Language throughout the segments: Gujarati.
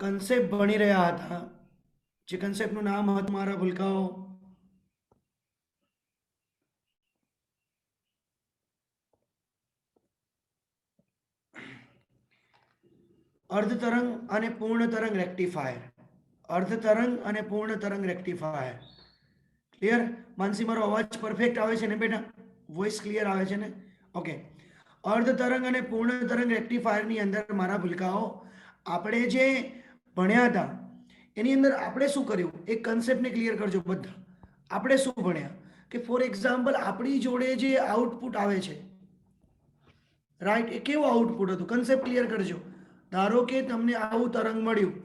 કન્સેપ્ટ ભણી રહ્યા હતા, જે કન્સેપ્ટનું નામ હતું મારા ભૂલકાઓ અર્ધ તરંગ અને પૂર્ણ તરંગ રેક્ટિફાયર. અર્ધ તરંગ અને પૂર્ણ તરંગ રેક્ટિફાયર. ક્લિયર? માનસી, મારો અવાજ પરફેક્ટ આવે છે ને બેટા? વોઇસ ક્લિયર આવે છે ને? ઓકે. અર્ધ તરંગ અને પૂર્ણ તરંગ રેક્ટિફાયરની અંદર મારા ભૂલકાઓ આપણે જે ભણ્યા હતા એની અંદર આપણે શું કર્યું, એક કન્સેપ્ટને ક્લિયર કરજો બધા. આપણે શું ભણ્યા કે ફોર એક્ઝામ્પલ આપણી જોડે જે આઉટપુટ આવે છે, રાઈટ, એ કેવું આઉટપુટ હતું? કન્સેપ્ટ ક્લિયર કરજો. ધારો કે તમને આવું તરંગ મળ્યું,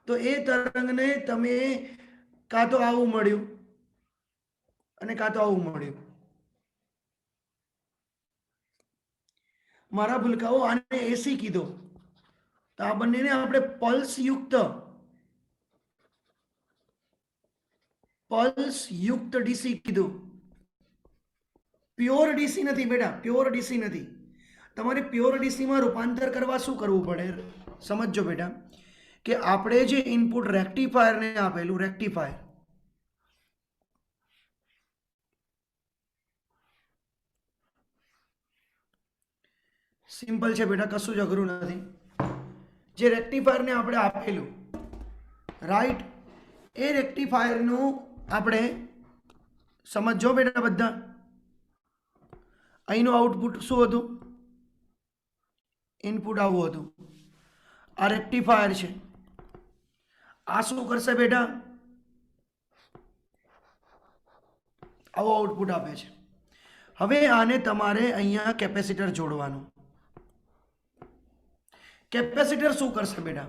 તો એ તરંગને તમે કાં તો આવું મળ્યું અને કાં તો આવું મળ્યું. મારા ભૂલકાઓ આને એસી કીધો, તો આ બંનેને આપણે પલ્સ યુક્ત ડીસી કીધું. પ્યોર ડીસી નથી બેટા, પ્યોર ડીસી નથી. તમારે પ્યોર ડીસીમાં રૂપાંતર કરવા શું કરવું પડે? સમજો બેટા કે આપણે જે ઇનપુટ રેક્ટિફાયરને આપેલું, રેક્ટિફાયર સિમ્પલ છે બેટા, કશું જ અઘરું નથી. જે રેક્ટિફાયરને આપણે આપેલું, રાઈટ, એ રેક્ટિફાયરનું આપણે સમજો બેટા બધા. અહીંનું આઉટપુટ શું હતું? ઇનપુટ આવું હતું. આ રેક્ટિફાયર છે. આ શું કરશે બેટા? આવું આઉટપુટ આપે છે. હવે આને તમારે અહીંયા કેપેસિટર જોડવાનું. કેપેસિટર શું કરશે બેટા?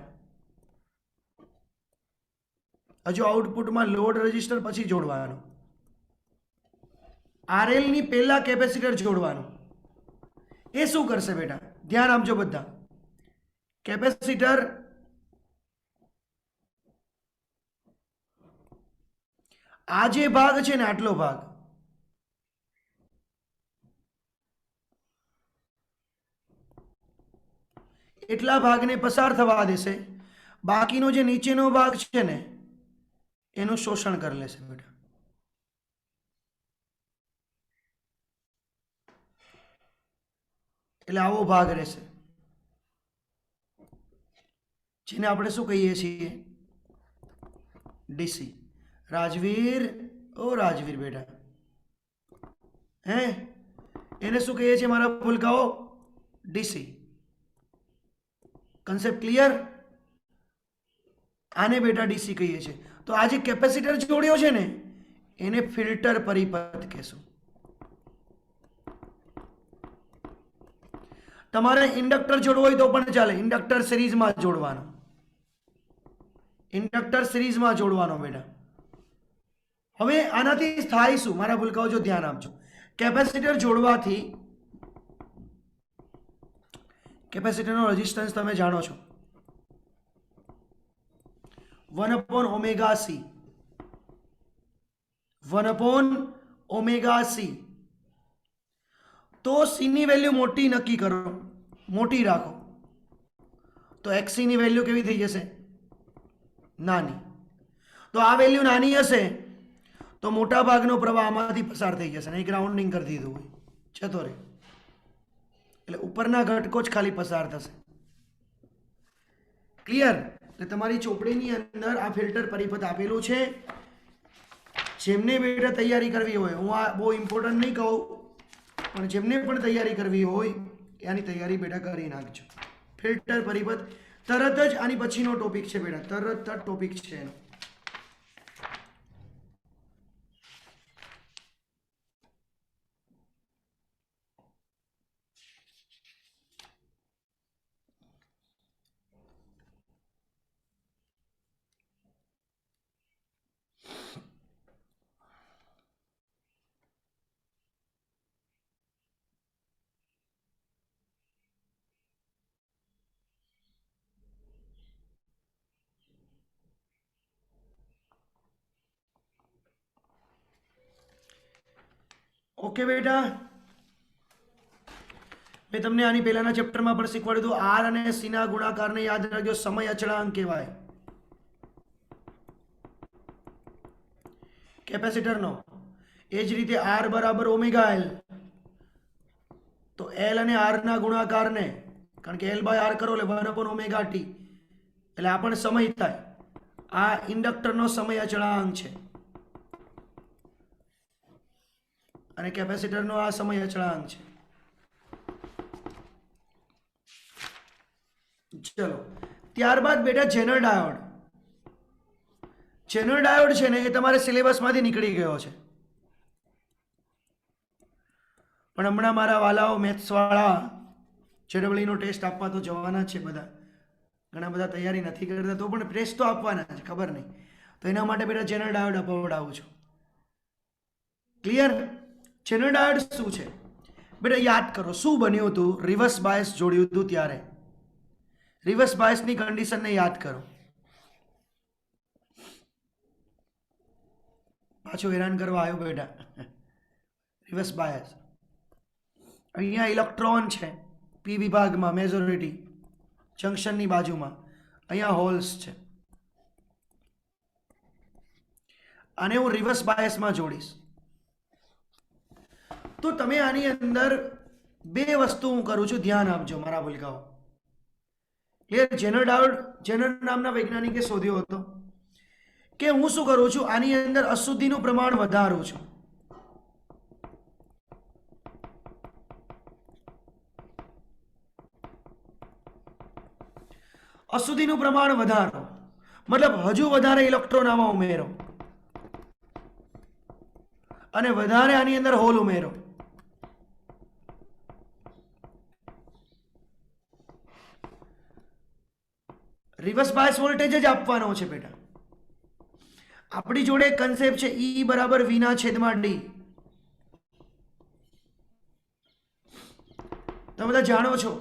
હજુ આઉટપુટમાં લોડ રેઝિસ્ટર પછી જોડવાનું. આરએલ ની પહેલા કેપેસિટર જોડવાનું. એ શું કરશે બેટા? ધ્યાન આપજો બધા. કેપેસિટર આ જે ભાગ છે ને, આટલો ભાગ, એટલા ભાગને પસાર થવા દેશે. બાકીનો જે નીચેનો ભાગ છે ને એનું શોષણ કરી લેશે બેટા. એટલે આવો ભાગ રહેશે, જેને આપણે શું કહીએ છીએ? ડીસી. રાજવીર, ઓ રાજવીર બેટા, હે, એને શું કહીએ છીએ મારા ભૂલકાઓ? ડીસી. Concept clear? આને બેટા ડીસી કહીએ છીએ. તો આ જે કેપેસિટર જોડ્યો છે ને એને ફિલ્ટર પરિપથ કહેશું. તમારે ઇન્ડક્ટર જોડવો હોય તો પણ ચાલે, ઇન્ડક્ટર સિરીઝમાં જોડવાનો. ઇન્ડક્ટર સિરીઝમાં જોડવાનો બેટા. હવે આનાથી થાય શું મારા ભૂલકાઓ? જો ધ્યાન આપજો, કેપેસિટર જોડવાથી કેપેસિટરનો રેઝિસ્ટન્સ તમે જાણો છો, 1/ωc. 1/ωc. તો સી ની વેલ્યુ મોટી નક્કી કરો, મોટી રાખો, તો એક્સી ની વેલ્યુ કેવી થઈ જશે? નાની. તો આ વેલ્યુ નાની હશે તો મોટા ભાગનો પ્રવાહ આમાંથી પસાર થઈ જશે. નહીં ગ્રાઉન્ડિંગ કરી દીધું હોય, જતો રહે. એટલે ઉપરના ઘટકો જ ખાલી પસાર થશે. ક્લિયર? એટલે તમારી ચોપડીની અંદર આ ફિલ્ટર પરિપથ આપેલું છે. જેમને બેટા તૈયારી કરવી હોય, હું આ બહુ ઇમ્પોર્ટન્ટ નહીં કહું, પણ જેમને પણ તૈયારી કરવી હોય એની તૈયારી બેટા કરી નાખજો. ફિલ્ટર પરિપથ તરત જ આની પછીનો ટોપિક છે બેટા, તરત જ ટોપિક છે એનો. ઓકે બેટા, મેં તમને આની પહેલાના ચેપ્ટરમાં પણ શીખવાડ્યું હતું, આર અને સી ના ગુણાકારને યાદ રાખજો, સમય અચળાંક કહેવાય. કેપેસિટરનો એ જ રીતે આર બરાબર ઓમેગા એલ, તો એલ અને આર ના ગુણાકારને, કારણ કે એલ બાય આર કરો એટલે 1 ઓમેગા ટી, એટલે આ પણ સમય થાય. આ ઇન્ડક્ટરનો સમય અચળાંક છે અને કેપેસિટરનો આ સમય અચળાંક છે. ચલો ત્યારબાદ બેટા જેનર ડાયોડ. જેનર ડાયોડ છે ને એ તમારે સિલેબસમાંથી નીકળી ગયો છે, પણ હમણાં મારા વાલાઓ મેથ્સ વાળા જેડબલઈનો ટેસ્ટ આપવા તો જવાના જ છે બધા. ઘણા બધા તૈયારી નથી કરતા તો પણ ટેસ્ટ તો આપવાના છે, ખબર નહીં. તો એના માટે બેટા જેનર ડાયોડ અપાવડાવું છું. ક્લિયર? જેનર ડાયોડ શું છે બેટા? યાદ કરો શું બન્યું હતું રિવર્સ બાયસ જોડ્યું હતું ત્યારે. રિવર્સ બાયસની કન્ડિશનને યાદ કરો. પાછો હેરાન કરવા આવ્યો બેટા. રિવર્સ બાયસ, અહીંયા ઇલેક્ટ્રોન છે પી વિભાગમાં, મેજોરિટી જંક્શનની બાજુમાં, અહીંયા હોલ્સ છે. આને હું રિવર્સ બાયસમાં જોડીશ. તો તમે આની અંદર બે વસ્તુ હું કરું છું, ધ્યાન આપજો મારા ભૂલકાઓ. જેનર ડાયોડ જેનર નામના વૈજ્ઞાનિકે શોધ્યો હતો કે હું શું કરું છું, આની અંદર અશુદ્ધિનું પ્રમાણ વધારું છું. અશુદ્ધિનું પ્રમાણ વધારો મતલબ હજુ વધારે ઇલેક્ટ્રોન આમાં ઉમેરો અને વધારે આની અંદર હોલ ઉમેરો. રિવર્સ બાયસ વોલ્ટેજ જ આપવાનો છે બેટા. આપણી જોડે કન્સેપ્ટ છે E બરાબર V ના છેદમાં D. તમે બધા જાણો છો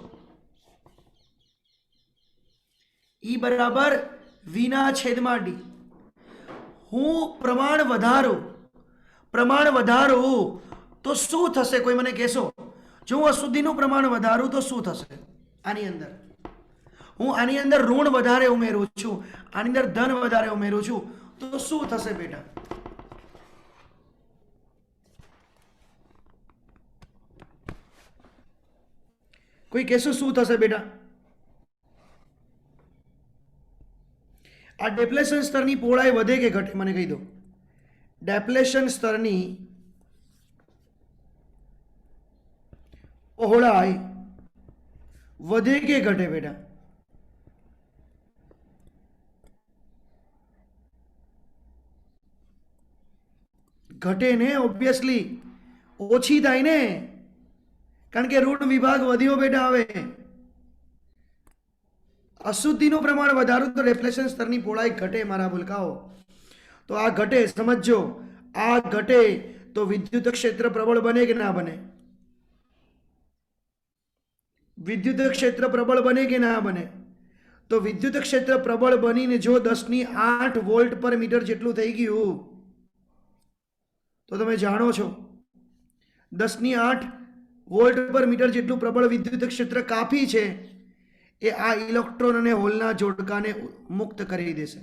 E બરાબર V ના છેદમાં D. હું પ્રમાણ વધારું તો શું થશે, કોઈ મને કહેશો? જો હું અશુદ્ધિનું પ્રમાણ વધારું તો શું થશે? આની અંદર હું આની અંદર ઋણ વધારે ઉમેરું છું, આની અંદર ધન વધારે ઉમેરું છું, તો શું થશે બેટા? કોઈ કહેશો શું થશે બેટા? આ ડેપ્લેશન સ્તરની પહોળાઈ વધે કે ઘટે? મને કહી દો. ડેપ્લેશન સ્તરની પહોળાઈ વધે કે ઘટે બેટા? ઘટે ને, ઓબ્વિયસલી ઓછી થાય ને, કારણ કે ઋણ વિભાગ વધ્યો બેટા. હવે અશુદ્ધિનું પ્રમાણ વધારું તો ડેપ્લેશન સ્તરની પહોળાઈ ઘટે મારા ભૂલકાઓ. તો આ ઘટે, સમજો, આ ઘટે તો વિદ્યુત ક્ષેત્ર પ્રબળ બને કે ના બને? વિદ્યુત ક્ષેત્ર પ્રબળ બને કે ના બને? તો વિદ્યુત ક્ષેત્ર પ્રબળ બનીને જો 10⁸ વોલ્ટ પર મીટર જેટલું થઈ ગયું તો તમે જાણો છો 10⁸ વોલ્ટ પર મીટર જેટલું પ્રબળ વિદ્યુત ક્ષેત્ર કાફી છે એ આ ઇલેક્ટ્રોન અને હોલના જોડકાને મુક્ત કરી દેશે.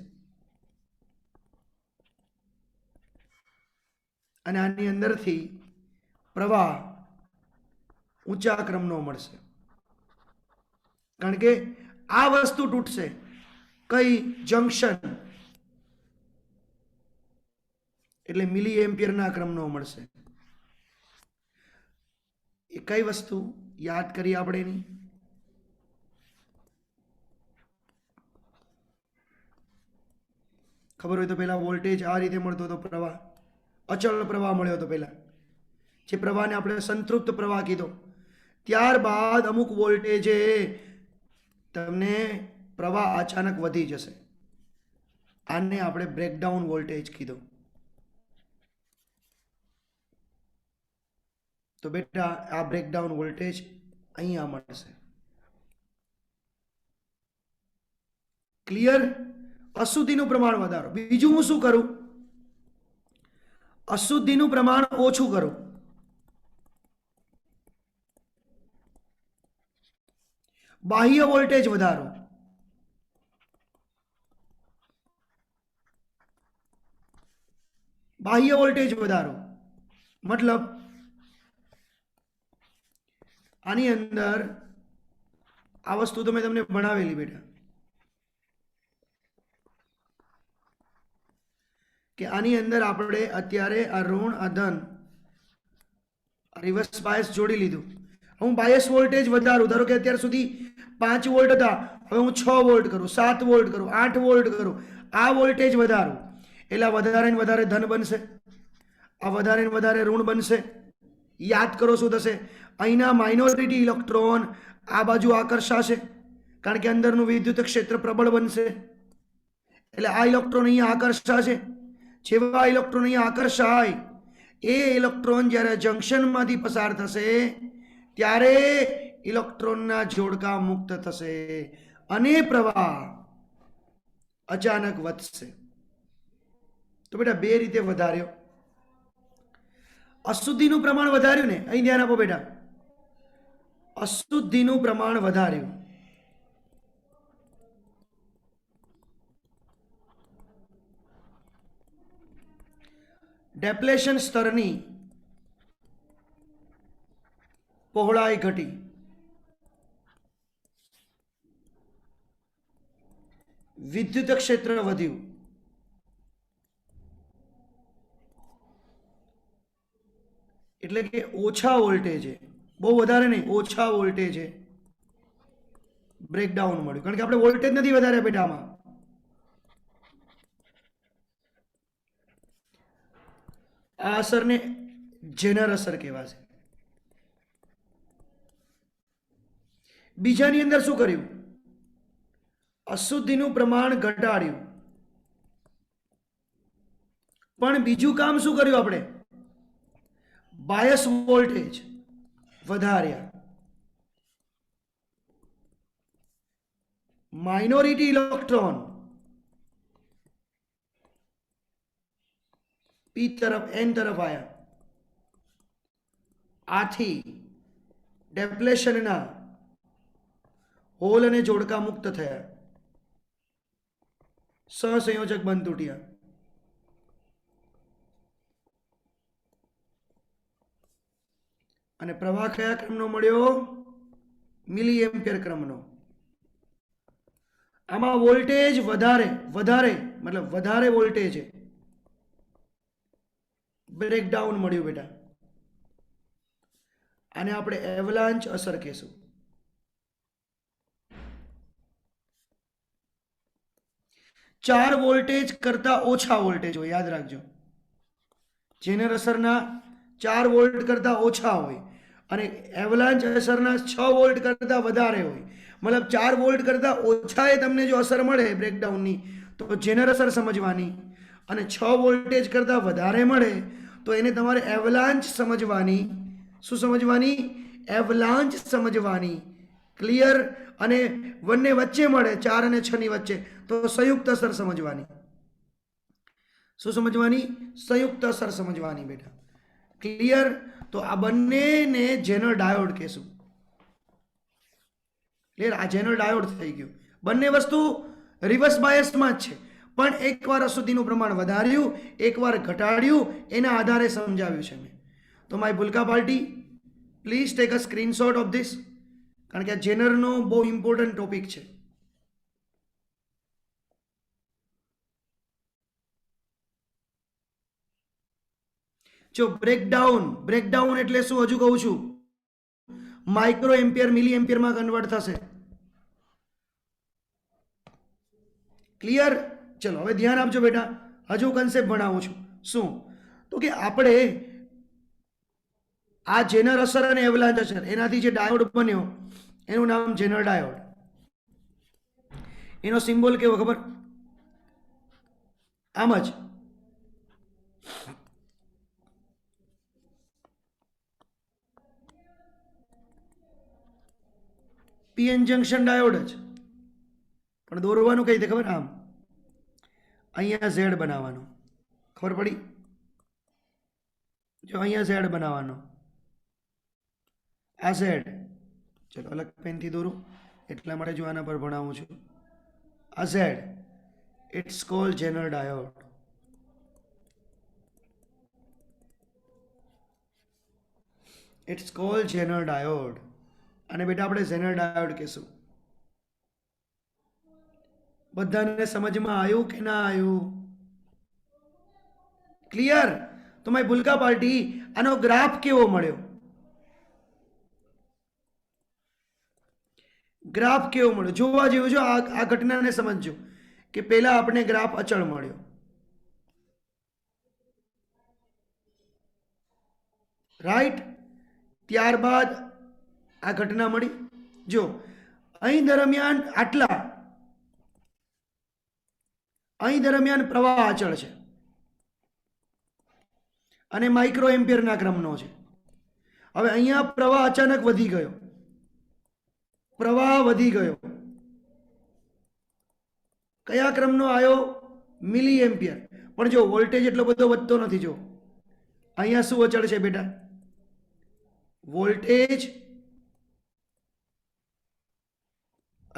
અને આની અંદરથી પ્રવાહ ઊંચા ક્રમનો મળશે, કારણ કે આ વસ્તુ તૂટશે. કઈ? જંક્શન, એટલે મિલી એમ્પિયરના ક્રમનો મળશે. એ કઈ વસ્તુ યાદ કરી આપણે? એની ખબર હોય તો પહેલા વોલ્ટેજ આ રીતે મળતો હતો, પ્રવાહ અચળ પ્રવાહ મળ્યો હતો પહેલા, જે પ્રવાહને આપણે સંતૃપ્ત પ્રવાહ કીધો. ત્યારબાદ અમુક વોલ્ટેજે તમને પ્રવાહ અચાનક વધી જશે, આને આપણે બ્રેકડાઉન વોલ્ટેજ કીધો. તો બેટા આ બ્રેકડાઉન વોલ્ટેજ અહીંયા મળશે. ક્લિયર? અશુદ્ધિનું પ્રમાણ વધારો. બીજું હું શું કરું? અશુદ્ધિનું પ્રમાણ ઓછું કરું. બાહ્ય વોલ્ટેજ વધારો, બાહ્ય વોલ્ટેજ વધારો મતલબ આની અંદર આ વસ્તુ તો મેં તમને ભણાવેલી બેટા કે આની અંદર આપણે અત્યારે આ ઋણ આ ધન રિવર્સ બાયસ જોડી લીધું. હું બાયસ વોલ્ટેજ વધારું, ધારો કે અત્યાર સુધી 5 વોલ્ટ હતા, હવે હું 6 વોલ્ટ કરું, 7 વોલ્ટ કરું, 8 વોલ્ટ કરું, આ વોલ્ટેજ વધારું એટલે વધારે ને વધારે ધન બનશે, આ વધારે ને વધારે ઋણ બનશે. યાદ કરો શું થશે, અહીંના માઇનોરિટી ઇલેક્ટ્રોન આ બાજુ આકર્ષાશે કારણ કે અંદરનું વિદ્યુત ક્ષેત્ર પ્રબળ બનશે એટલે આ ઇલેક્ટ્રોન અહીંયા આકર્ષાશે. જેવા ઇલેક્ટ્રોન અહીંયા આકર્ષાય એ ઇલેક્ટ્રોન જ્યારે જંક્શનમાંથી પસાર થશે ત્યારે ઇલેક્ટ્રોનના જોડકા મુક્ત થશે અને પ્રવાહ અચાનક વધશે. તો બેટા બે રીતે વધાર્યો. અશુદ્ધિનું પ્રમાણ વધાર્યું ને, અહીં ધ્યાન આપો બેટા, અશુદ્ધિનું પ્રમાણ વધાર્યું. ડેપ્લેશન સ્તરની પહોળાઈ ઘટી, વિદ્યુત ક્ષેત્ર વધ્યું. એટલે કે ઓછા વોલ્ટેજે, બહુ વધારે નહીં, ઓછા વોલ્ટેજે બ્રેકડાઉન મળ્યું કારણ કે આપણે વોલ્ટેજ નથી વધાર્યા બેટા આમાં. આ અસરને જેનર અસર કહેવાશે. બીજાની અંદર શું કર્યું, અશુદ્ધિનું પ્રમાણ ઘટાડ્યું પણ બીજું કામ શું કર્યું આપણે, બાયસ વોલ્ટેજ વધાર્યા. માઇનોરિટી ઇલેક્ટ્રોન પી તરફ એન તરફ આવ્યા. આથી ડેપ્લેશનના હોલ અને જોડકા મુક્ત થયા, સહસંયોજક બંધ તૂટ્યા. અને પ્રવાહ કયા ક્રમનો મળ્યો, મિલી એમ્પિયર ક્રમનો. આમાં વોલ્ટેજ વધારે મતલબ વધારે વોલ્ટેજ બ્રેકડાઉન મળ્યું બેટા. આને આપણે એવલાંચ અસર કહેશું. ચાર વોલ્ટેજ કરતા ઓછા વોલ્ટેજ હોય, યાદ રાખજો. જેનર અસરના 4 વોલ્ટ કરતા ઓછા હોય અને એવલાંચ અસરના 6 વોલ્ટ કરતા વધારે હોય. મતલબ 4 વોલ્ટ કરતા ઓછા એ તમને જો અસર મળે બ્રેકડાઉનની તો જેનર અસર સમજવાની, અને 6 વોલ્ટેજ કરતા વધારે મળે તો એને તમારે એવલાંચ સમજવાની. શું સમજવાની, એવલાંચ સમજવાની. ક્લિયર. અને બંને વચ્ચે મળે 4 અને 6 ની વચ્ચે તો સંયુક્ત અસર સમજવાની. શું સમજવાની, સંયુક્ત અસર સમજવાની બેટા. ક્લિયર. તો આ બંનેને જેનર ડાયોડ કહેશું. ક્લિયર. આ જેનર ડાયોડ થઈ ગયું. બંને વસ્તુ રિવર્સ બાયસમાં જ છે પણ એકવાર અશુદ્ધિનું પ્રમાણ વધાર્યું, એકવાર ઘટાડ્યું, એના આધારે સમજાવ્યું છે મેં. તો my Bhulka party, please take a screenshot of this કારણ કે આ જેનરનો બહુ ઇમ્પોર્ટન્ટ ટોપિક છે. જો બ્રેકડાઉન એટલે શું, હજુ કહું છું, માઇક્રો એમ્પિયર મિલી એમ્પિયરમાં કન્વર્ટ થશે. ક્લિયર. ચલો હવે ધ્યાન આપજો બેટા, હજુ કન્સેપ્ટ ભણાવું છું. શું તો કે આપણે આ જેનર અસર અને એવલાંચ અસર એનાથી જે ડાયોડ બન્યો એનું નામ જેનર ડાયોડ. એનો સિમ્બોલ કેવો ખબર, આમ જ પીએન જંક્શન ડાયોડ જ, પણ દોરવાનું કઈ રીતે ખબર, આમ અહીંયા ઝેડ બનાવવાનો. ખબર પડી? જો અહીંયા ઝેડ બનાવવાનો, આ ઝેડ. ચલો અલગ પેનથી દોરું. એટલા માટે જો આના પર ભણાવું છું. આ Z, it's called Zener diode. It's called Zener diode. અને બેટા આપણે જેનર ડાયોડ કહેશું. બધાને સમજમાં આવ્યું કે ના આવ્યું? ક્લિયર? તો મારી ભૂલકા પાર્ટી, આનો ગ્રાફ કેવો મળ્યો? ગ્રાફ કેવો મળ્યો જોવા જેવું છે. આ ઘટનાને સમજજો કે પહેલા આપણે ગ્રાફ અચળ મળ્યો, રાઈટ? ત્યારબાદ આ ઘટના મળી. જો અહીં દરમિયાન આટલા, અહીં દરમિયાન પ્રવાહ અચળ છે અને માઇક્રો એમ્પિયરના ક્રમનો છે. હવે અહીંયા પ્રવાહ અચાનક વધી ગયો, પ્રવાહ વધી ગયો. કયા ક્રમનો આવ્યો? મિલી એમ્પિયર. પણ જો વોલ્ટેજ એટલો બધો વધતો નથી. જો અહીંયા શું અચળ છે બેટા? વોલ્ટેજ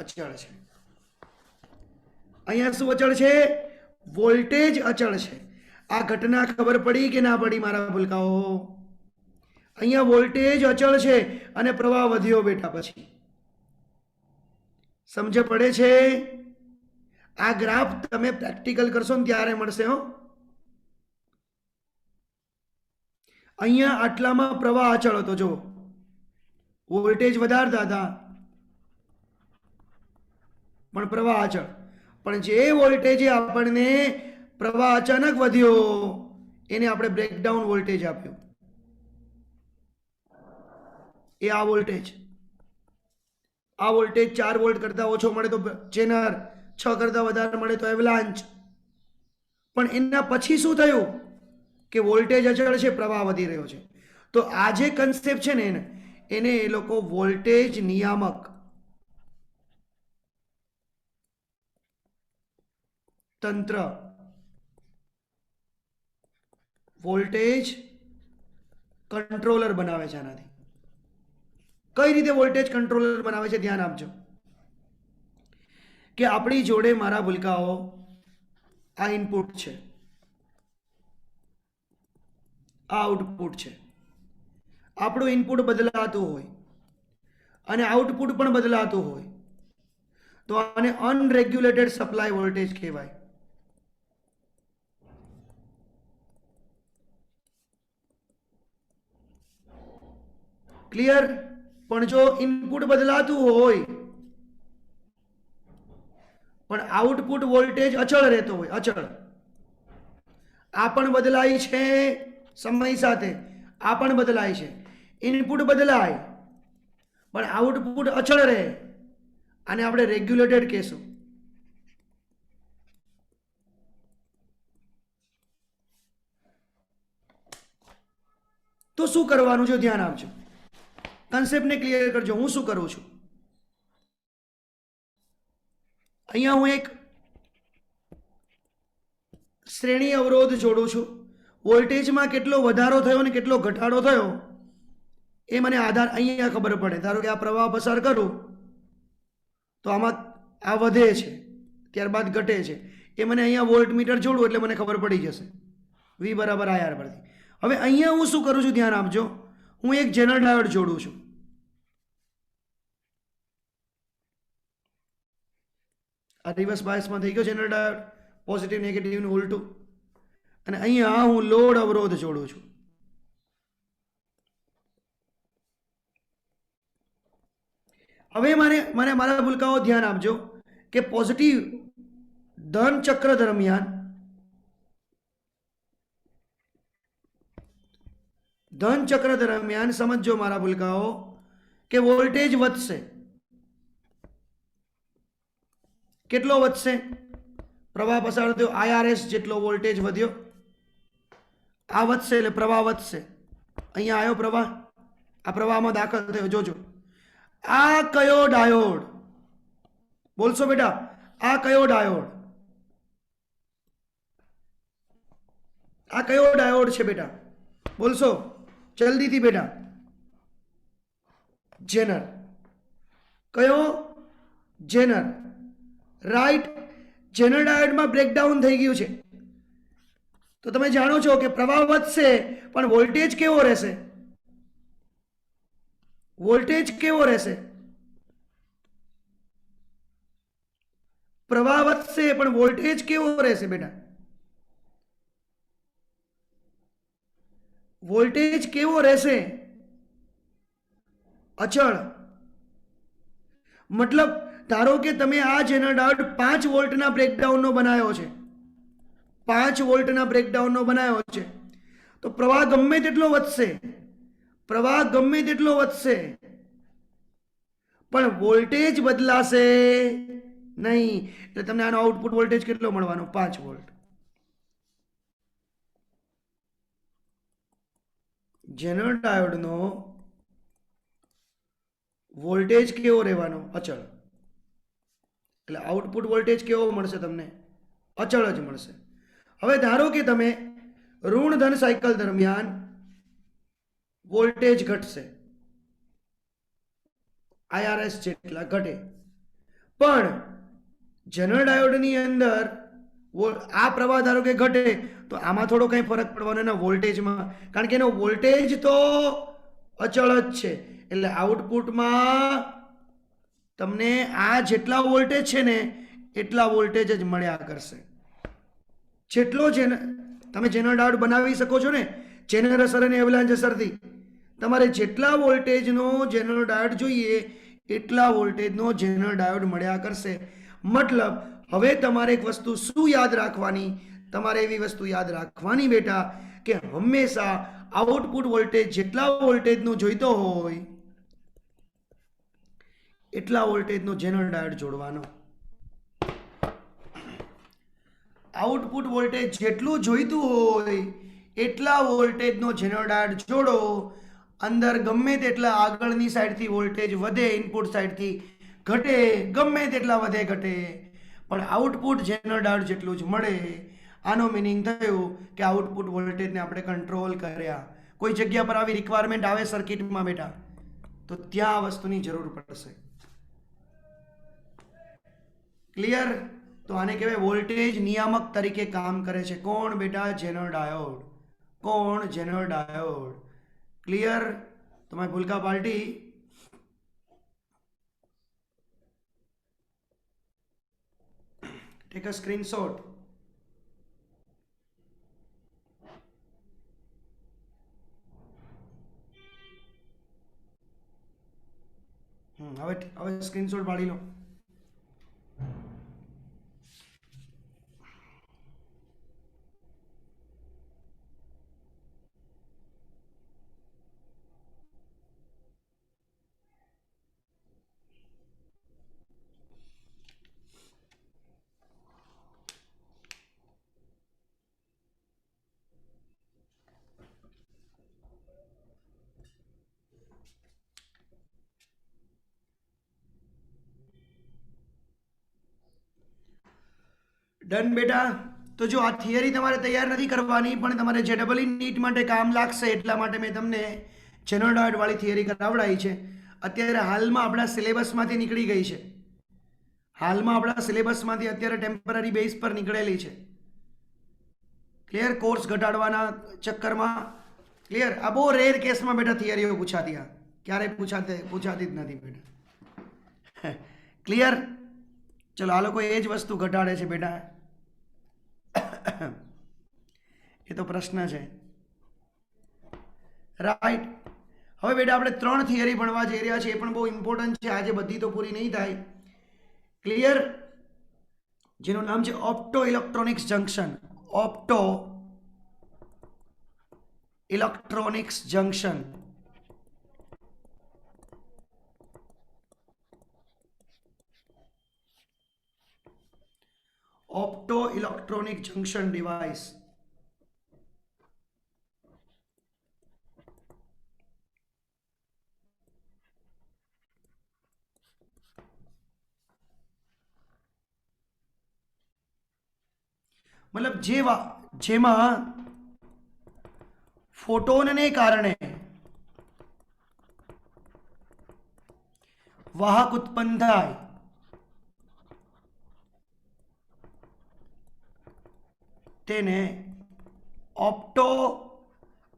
અચળ છે. અહીંયા શું અચળ છે? વોલ્ટેજ અચળ છે. આ ઘટના ખબર પડી કે ના પડી મારા ભૂલકાઓ? અહીંયા વોલ્ટેજ અચળ છે અને પ્રવાહ વધ્યો બેટા. પછી સમજ પડે છે? આ ગ્રાફ તમે પ્રેક્ટિકલ કરશો ને ત્યારે મળશે હો. અહીંયા આટલામાં પ્રવાહ અચળ હતો. જો વોલ્ટેજ વધારતા હતા પણ પ્રવાહ અચળ. પણ જે વોલ્ટેજે આપણને પ્રવાહ અચાનક વધ્યો એને આપણે બ્રેકડાઉન વોલ્ટેજ આપ્યું. એ આ વોલ્ટેજ, આ વોલ્ટેજ 4 વોલ્ટ કરતા ઓછો મળે તો જેનર, 6 કરતા વધારે મળે તો એવલાંચ. પણ એના પછી શું થયું કે વોલ્ટેજ અચળ છે, પ્રવાહ વધી રહ્યો છે. તો આ જે કન્સેપ્ટ છે ને એને એ લોકો વોલ્ટેજ નિયામક તંત્ર, વોલ્ટેજ કંટ્રોલર બનાવે છે. આનાથી કઈ રીતે વોલ્ટેજ કંટ્રોલર બનાવે છે ધ્યાન આપજો કે આપણી જોડે મારા ભૂલકાઓ આ ઇનપુટ છે, આ આઉટપુટ છે. આપણું ઇનપુટ બદલાતું હોય અને આઉટપુટ પણ બદલાતું હોય તો આને અનરેગ્યુલેટેડ સપ્લાય વોલ્ટેજ કહેવાય. ક્લિયર? પણ જો ઇનપુટ બદલાતું હોય પણ આઉટપુટ વોલ્ટેજ અચળ રહેતો હોય, અચળ, આ પણ બદલાય છે સમય સાથે, આ પણ બદલાય છે. ઇનપુટ બદલાય પણ આઉટપુટ અચળ રહે, આને આપણે રેગ્યુલેટેડ કહેશું. તો શું કરવાનું છે ધ્યાન આપજો, કન્સેપ્ટને ક્લિયર કરજો. હું શું કરું છું? અહીંયા હું એક શ્રેણી અવરોધ જોડું છું. વોલ્ટેજમાં કેટલો વધારો થયો અને કેટલો ઘટાડો થયો એ મને આધાર અહીંયા ખબર પડે. ધારો કે આ પ્રવાહ પસાર કરું તો આમાં આ વધે છે ત્યારબાદ ઘટે છે, એ મને અહીંયા વોલ્ટ મીટર જોડું એટલે મને ખબર પડી જશે V બરાબર IR પરથી. હવે અહીંયા હું શું કરું છું ધ્યાન આપજો, હું એક જેનર ડાયોડ જોડું છું. આ રિવર્સ બાયસમાં થઈ ગયો જેનર ડાયોડ, પોઝિટિવ નેગેટિવ નું ઉલટું. અને અહીંયા હું લોડ અવરોધ જોડું છું. હવે મને મારા ભૂલકાઓ ધ્યાન આપજો કે પોઝિટિવ ધન ચક્ર દરમિયાન, ધન ચક્ર દરમિયાન સમજો મારા ભૂલકાઓ કે વોલ્ટેજ વધશે. કેટલો વધશે? પ્રવાહ પસાર થયો IRS જેટલો વોલ્ટેજ વધ્યો, આ વધશે એટલે પ્રવાહ વધશે. અહીંયા આવ્યો પ્રવાહ, આ પ્રવાહમાં દાખલ થયો. જોજો આ કયો ડાયોડ? બોલશો બેટા, આ કયો ડાયોડ? આ કયો ડાયોડ છે બેટા? બોલશો જલ્દીથી બેટા. જેનર. કયો? Zener, right. જેનર ડાયોડમાં બ્રેકડાઉન થઈ ગયું છે, તો તમે જાણો છો કે પ્રવાહ વધશે પણ વોલ્ટેજ કેવો રહેશે? વોલ્ટેજ કેવો રહેશે? પ્રવાહ વધશે પણ વોલ્ટેજ કેવો રહેશે બેટા? વોલ્ટેજ કેવો રહેશે? અચળ. મતલબ ધારો કે તમે આ જેનર ડાયોડ 5 વોલ્ટના બ્રેકડાઉનનો બનાવ્યો છે, 5 વોલ્ટના બ્રેકડાઉનનો બનાવ્યો છે, તો પ્રવાહ ગમે તેટલો વધશે, પ્રવાહ ગમે તેટલો વધશે, પણ વોલ્ટેજ બદલાશે નહીં. એટલે તમને આનો આઉટપુટ વોલ્ટેજ કેટલો મળવાનો? 5 વોલ્ટ. જેનર ડાયોડનો વોલ્ટેજ કેવો રહેવાનો? અચળ. એટલે આઉટપુટ વોલ્ટેજ કેવો મળશે તમને? અચળ જ મળશે. હવે ધારો કે તમે ઋણ ધન સાયકલ દરમિયાન વોલ્ટેજ ઘટશે, IRS જેટલા ઘટે, પણ જેનર ડાયોડની અંદર આ પ્રવાહ ધારો કે ઘટે તો આમાં થોડો કંઈ ફરક પડવાનો એના વોલ્ટેજમાં, કારણ કે એનો વોલ્ટેજ તો અચળ જ છે. એટલે આઉટપુટમાં તમને આ જેટલા વોલ્ટેજ છે ને એટલા વોલ્ટેજ જ મળ્યા કરશે. જેટલો તમે જેનર ડાયોડ બનાવી શકો છો ને, જેનર અસર અને એવલાંચ અસરથી તમારે જેટલા વોલ્ટેજનો જેનર ડાયોડ જોઈએ એટલા વોલ્ટેજનો જેનર ડાયોડ મળ્યા કરશે. મતલબ હવે તમારે એક વસ્તુ શું યાદ રાખવાની? તમારે એવી વસ્તુ યાદ રાખવાની બેટા કે હંમેશા આઉટપુટ વોલ્ટેજ જેટલા વોલ્ટેજનો જોઈતો હોય એટલા વોલ્ટેજનો જેનર ડાયોડ જોડવાનો. આઉટપુટ વોલ્ટેજ જેટલું જોઈતું હોય એટલા વોલ્ટેજનો જેનર ડાયોડ જોડો. અંદર ગમે તેટલા આગળની સાઈડથી વોલ્ટેજ વધે, ઇનપુટ સાઈડથી ઘટે, ગમે તેટલા વધે ઘટે, પણ આઉટપુટ જેનર ડાયોડ જેટલું જ મળે. આનો મિનિંગ થયું કે આઉટપુટ વોલ્ટેજને આપણે કંટ્રોલ કર્યા. કોઈ જગ્યા પર આવી રિક્વાયરમેન્ટ આવે સર્કિટમાં બેટા તો ત્યાં આ વસ્તુની જરૂર પડશે. ક્લિયર? તો આને કહેવાય વોલ્ટેજ નિયામક તરીકે કામ કરે છે. કોણ બેટા? Zener diode. કોણ? Zener diode. ક્લિયર? તમારી Bhulka party take a screenshot. હવે સ્ક્રીનશોટ પાડી લો. ડન બેટા? તો જો આ થિયરી તમારે તૈયાર નથી કરવાની, પણ તમારે JEE નીટ માટે કામ લાગશે એટલા માટે મેં તમને જેનર ડાયોડ વાળી થિયરી કરાવડાવી છે. અત્યારે હાલમાં આપણા સિલેબસમાંથી નીકળી ગઈ છે. હાલમાં આપણા સિલેબસમાંથી અત્યારે ટેમ્પરરી બેઝ પર નીકળેલી છે. ક્લિયર? કોર્સ ઘટાડવાના ચક્કરમાં. ક્લિયર? આ બહુ રેર કેસમાં બેટા થિયરીઓ પૂછાતી, આ ક્યારેય પૂછાતી જ નથી બેટા. ક્લિયર? ચલો આ લોકો એ જ વસ્તુ ઘટાડે છે બેટા. એ તો પ્રશ્ન છે. રાઈટ? હવે બેટા આપણે 3 થિયરી ભણવા જઈ રહ્યા છીએ, એ પણ બહુ ઇમ્પોર્ટન્ટ છે. આજે બધી તો પૂરી નહીં થાય. ક્લિયર? જેનું નામ છે opto electronics junction. Opto electronics junction. Opto electronic junction device. મતલબ જેમાં ફોટોનને કારણે વાહક ઉત્પન્ન થાય, તેને ઓપ્ટો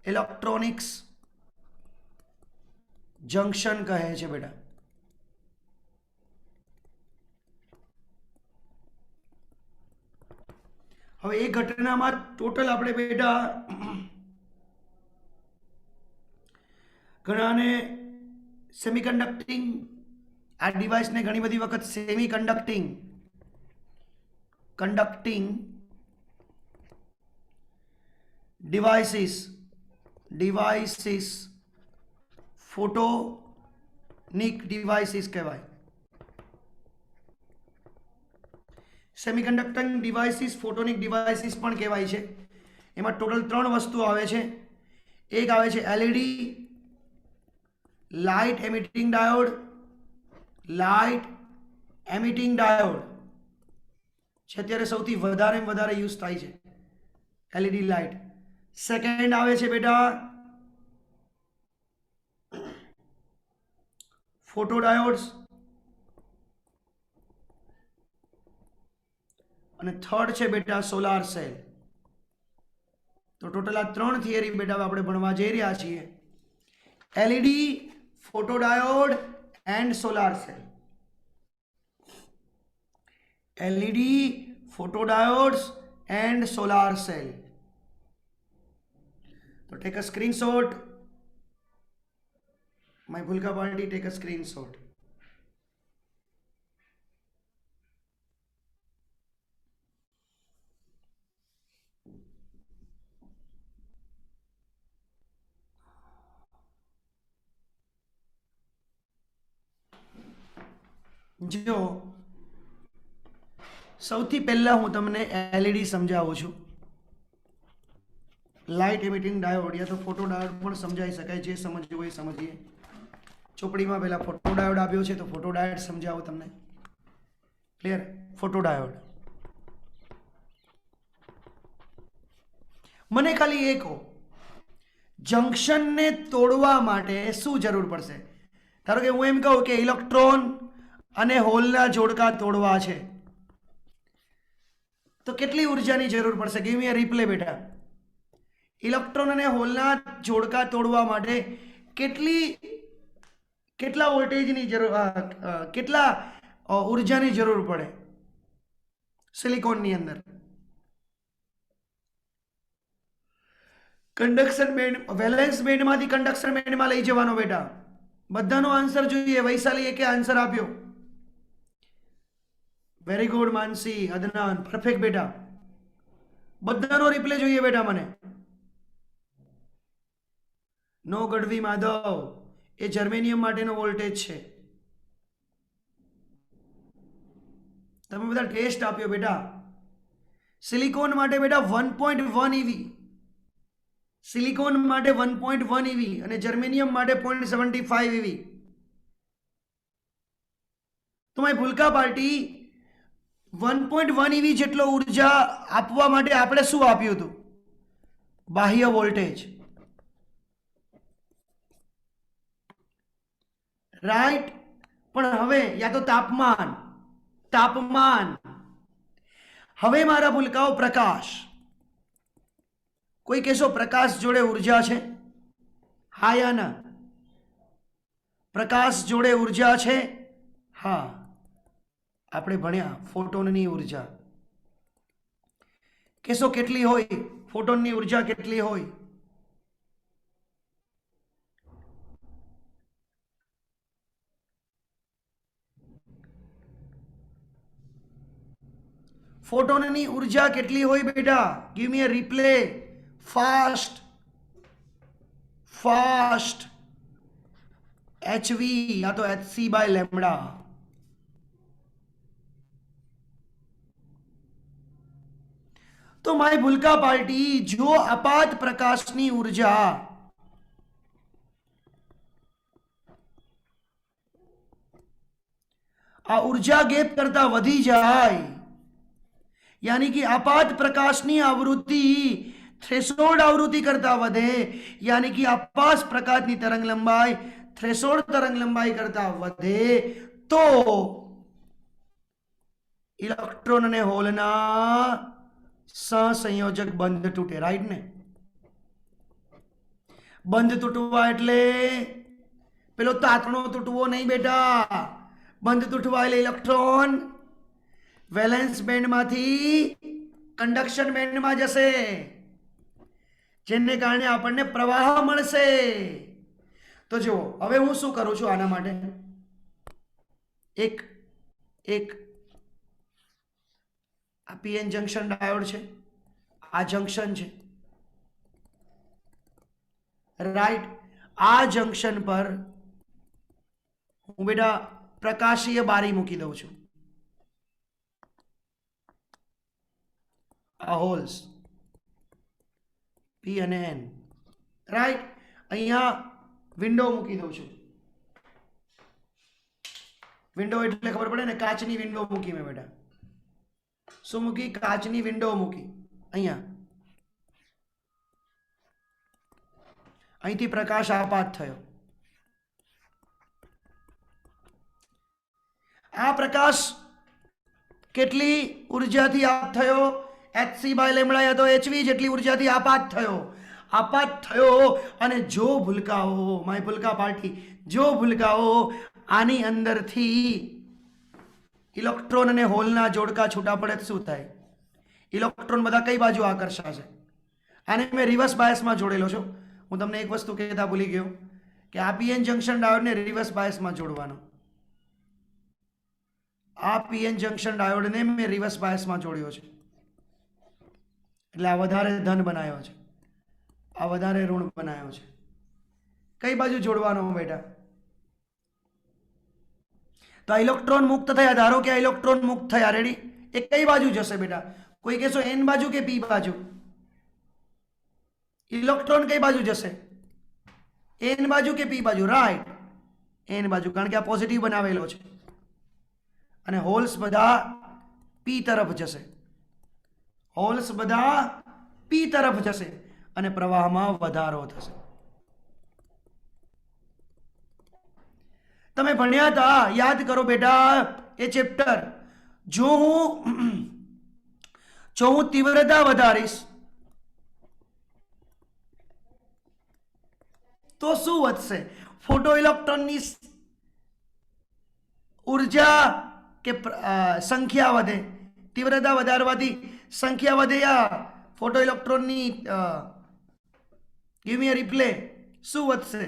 ઇલેક્ટ્રોનિક્સ જંક્શન કહે છે બેટા. હવે એ ઘટનામાં ટોટલ આપણે બેટા ઘણાને સેમિકન્ડક્ટિંગ, આ ડિવાઇસને ઘણી બધી વખત કંડક્ટિંગ ડિવાઇસીસ ફોટોનિક ડિવાઇસીસ કહેવાય. સેમિકન્ડક્ટિંગ ડિવાઇસીસ ફોટોનિક ડિવાઇસીસ પણ કહેવાય છે. એમાં ટોટલ 3 વસ્તુ આવે છે. એક આવે છે એલઈડી, લાઇટ એમિટિંગ ડાયોડ છે અત્યારે સૌથી વધારે યુઝ થાય છે એલઈડી લાઇટ. સેકન્ડ આવે છે બેટા ફોટોડાયોડ્સ અને થર્ડ છે બેટા સોલાર સેલ. તો ટોટલ આ 3 થિયરી બેટા આપણે ભણવા જઈ રહ્યા છીએ. LED, photodiode and solar cell. LED, photodiodes and solar cell. તો take a screenshot. My Bhulka party, take a screenshot. જો સૌથી પહેલા હું તમને એલઈડી સમજાવું છું. લાઇટ એમિટિંગ ડાયોડ યા તો ફોટો ડાયોડ પણ સમજાઈ શકાય. જે સમજવું હોય સમજીએ. ચોપડીમાં પહેલા ફોટો ડાયોડ આપ્યો છે તો ફોટો ડાયોડ સમજાવો તમને. ક્લિયર? Photo diode. મને ખાલી એ કહો, જંક્શનને તોડવા માટે શું જરૂર પડશે? ધારો કે હું એમ કહું કે ઇલેક્ટ્રોન અને હોલના જોડકા તોડવા છે તો કેટલી ઉર્જાની જરૂર પડશે? ગીવ મી અ રિપ્લે બેટા. ઇલેક્ટ્રોન અને હોલના જોડકા તોડવા માટે કેટલા વોલ્ટેજની જરૂર, કેટલા ઉર્જાની જરૂર પડે સિલિકોનની અંદર? કંડક્શન બેન્ડ, વેલેન્સ બેન્ડમાંથી કંડક્શન બેન્ડમાં લઈ જવાનો બેટા. બધાનો આન્સર જોઈએ. વૈશાલી એકે આન્સર આપ્યો. વેરી ગુડ માનસી, અદનાન, પરફેક્ટ બેટા. બધાનો રિપ્લે જોઈએ બેટા મને. નો ગઢવી માધવ, એ જર્મેનિયમ માટેનો વોલ્ટેજ છે. તમે બધા ટેસ્ટ આપ્યો બેટા. સિલિકોન માટે બેટા 1.1 EV, સિલિકોન માટે 1.1 EV અને જર્મેનિયમ માટે 0.75 EV. તો માય ભૂલકા પાર્ટી 1.1 EV જેટલો ઉર્જા આપવા માટે આપણે શું આપ્યું હતું? બાહ્ય વોલ્ટેજ. રાઈટ? પણ હવે યા તો તાપમાન. હવે મારા ભૂલકાઓ પ્રકાશ. કોઈ કહેશો પ્રકાશ જોડે ઉર્જા છે? હા યા ના? પ્રકાશ જોડે ઉર્જા છે? હા. આપણે ભણ્યા ફોટોનની ઉર્જા. કહેશો કેટલી હોય? ફોટોનની ઉર્જા કેટલી હોય? ફોટોનની ઉર્જા કેટલી હોય બેટા? ગીવ મી અ રિપ્લે. ફાસ્ટ HV या तो HC/λ. तो माय भूलका पार्टी, जो अपात प्रकाशनी ऊर्जा आ ऊर्जा गैप करता वधी जाए, यानी कि आपात प्रकाशनी आवृत्ति थ्रेशोल्ड आवृत्ति करता वधे, यानी कि आपात प्रकाशनी तरंग लंबाई थ्रेशोल्ड तरंग लंबाई करता वधे, तो इलेक्ट्रॉन ने होलना સહસંયોજક બંધ તૂટે, રાઈટ ને? બંધ તૂટવા એટલે પેલો તાતણો તૂટવો નહીં બેટા. બંધ તૂટવા એટલે ઇલેક્ટ્રોન વેલેન્સ બેન્ડમાંથી કંડક્શન બેન્ડમાં જશે, જેને કારણે આપણને પ્રવાહ મળશે. તો જુઓ, હવે હું શું કરું છું આના માટે, એક એક આ પીએન જંક્શન ડાયોડ છે, આ જંક્શન છે, રાઈટ? આ જંક્શન પર હું બેટા પ્રકાશીય બારી મૂકી દઉં છું, આ હોલ્સ પી અને એન, રાઈટ? અહીંયા વિન્ડો મૂકી દઉં છું. વિન્ડો એટલે ખબર પડે ને, કાચની વિન્ડો મૂકી મેં બેટા. શું મૂકી? કાચની વિન્ડો મૂકી અહીંયા. અહીંથી પ્રકાશ આપાત થયો. આ પ્રકાશ કેટલી ઉર્જાથી આપાત થયો? hc બાય લેમ્ડા યા તો hv જેટલી ઉર્જાથી આપાત થયો. આપાત થયો અને જો ભૂલકાઓ, માય ભૂલકા પાર્ટી, જો ભૂલકાઓ આની અંદરથી ઇલેક્ટ્રોન અને હોલના જોડકા છૂટા પડે શું થાય? ઇલેક્ટ્રોન બધા કઈ બાજુ આકર્ષાશે? આને મેં રિવર્સ બાયસમાં જોડેલો છું. હું તમને એક વસ્તુ કહેતા ભૂલી ગયો કે આ પીએન જંક્શન ડાયોડને રિવર્સ બાયસમાં જોડવાનો. આ પીએન જંક્શન ડાયોડને મેં રિવર્સ બાયસમાં જોડ્યો છે, એટલે આ વધારે ધન બનાવ્યો છે, આ વધારે ઋણ બનાવ્યો છે. કઈ બાજુ જોડવાનો બેટા? તો આ ઇલેક્ટ્રોન મુક્ત થયા, ધારો કે આ ઇલેક્ટ્રોન મુક્ત થયા, રેડી? એ કઈ બાજુ જશે બેટા? કોઈ કહેશો એન બાજુ કે પી બાજુ? ઇલેક્ટ્રોન કઈ બાજુ જશે? એન બાજુ કે પી બાજુ? રાઈટ, એન બાજુ, કારણ કે આ પોઝિટિવ બનાવેલો છે. અને હોલ્સ બધા પી તરફ જશે, હોલ્સ બધા પી તરફ જશે અને પ્રવાહમાં વધારો થશે. તમે ભણ્યા હતા, યાદ કરો બેટા એ ચેપ્ટર. જો હું તીવ્રતા વધારીશ તો શું વધશે? ફોટો ઇલેક્ટ્રોનની ઉર્જા કે સંખ્યા વધે. તીવ્રતા વધારવાથી સંખ્યા વધે યા ફોટો ઇલેક્ટ્રોનની ગીવ મી અ રિપ્લે, શું વધશે?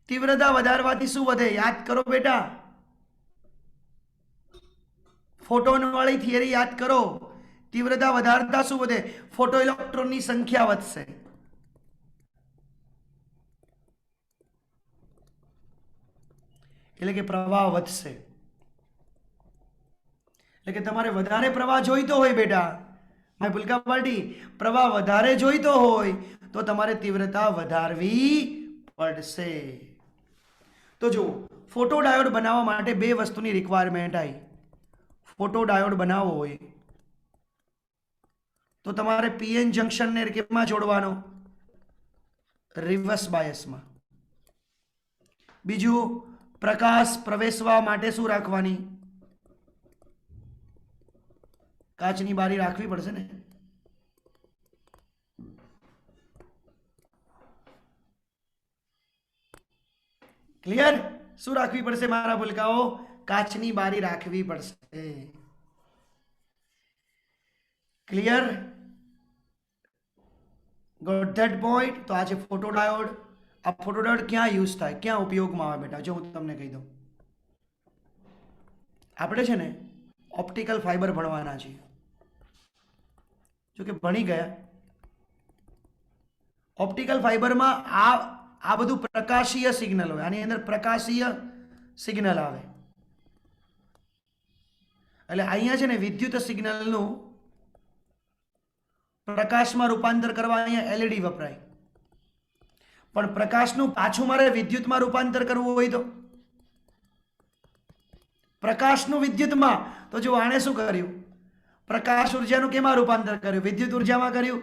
તીવ્રતા વધારવાથી શું વધે? યાદ કરો બેટા, ફોટોન વાળી થિયરી યાદ કરો. તીવ્રતા વધારતા શું વધે? ફોટો ઇલેક્ટ્રોનની સંખ્યા વધશે. એટલે કે પ્રવાહ વધશે. એટલે કે તમારે વધારે પ્રવાહ જોઈતો હોય બેટા, માય ભૂલકા પાર્ટી, પ્રવાહ વધારે જોઈતો હોય તો તમારે તીવ્રતા વધારવી પડશે. તો જુઓ, ફોટો ડાયોડ બનાવવા માટે બે વસ્તુની રિક્વાયરમેન્ટ આવી. ફોટો ડાયોડ બનાવવો હોય તો તમારે પીએન જંક્શનને કેમાં જોડવાનો? રિવર્સ બાયસમાં. બીજું, પ્રકાશ પ્રવેશવા માટે શું રાખવાની? કાચની બારી રાખવી પડશે ને. ક્લિયર? શું રાખવી પડશે મારા ભૂલકાઓ? કાચની બારી રાખવી પડશે. ક્લિયર? Got that point? તો આ છે ફોટો ડાયોડ. આ ફોટો ડાયોડ ક્યાં યુઝ થાય, ક્યાં ઉપયોગમાં આવે બેટા? જો હું તમને કહી દઉં. આપણે છે ને ઓપ્ટિકલ ફાઈબર ભણવાના છીએ, જો કે ભણી ગયા. ઓપ્ટિકલ ફાઈબરમાં આ બધું પ્રકાશીય સિગ્નલ હોય, આની અંદર પ્રકાશીય સિગ્નલ આવે. એટલે અહીંયા છે ને વિદ્યુત સિગ્નલનું પ્રકાશમાં રૂપાંતર કરવા અહીંયા એલઈડી વપરાય. પણ પ્રકાશનું પાછું મારે વિદ્યુતમાં રૂપાંતર કરવું હોય તો પ્રકાશનું વિદ્યુતમાં, તો જો આણે શું કર્યું? પ્રકાશ ઉર્જાનું કેમાં રૂપાંતર કર્યું? વિદ્યુત ઉર્જામાં કર્યું.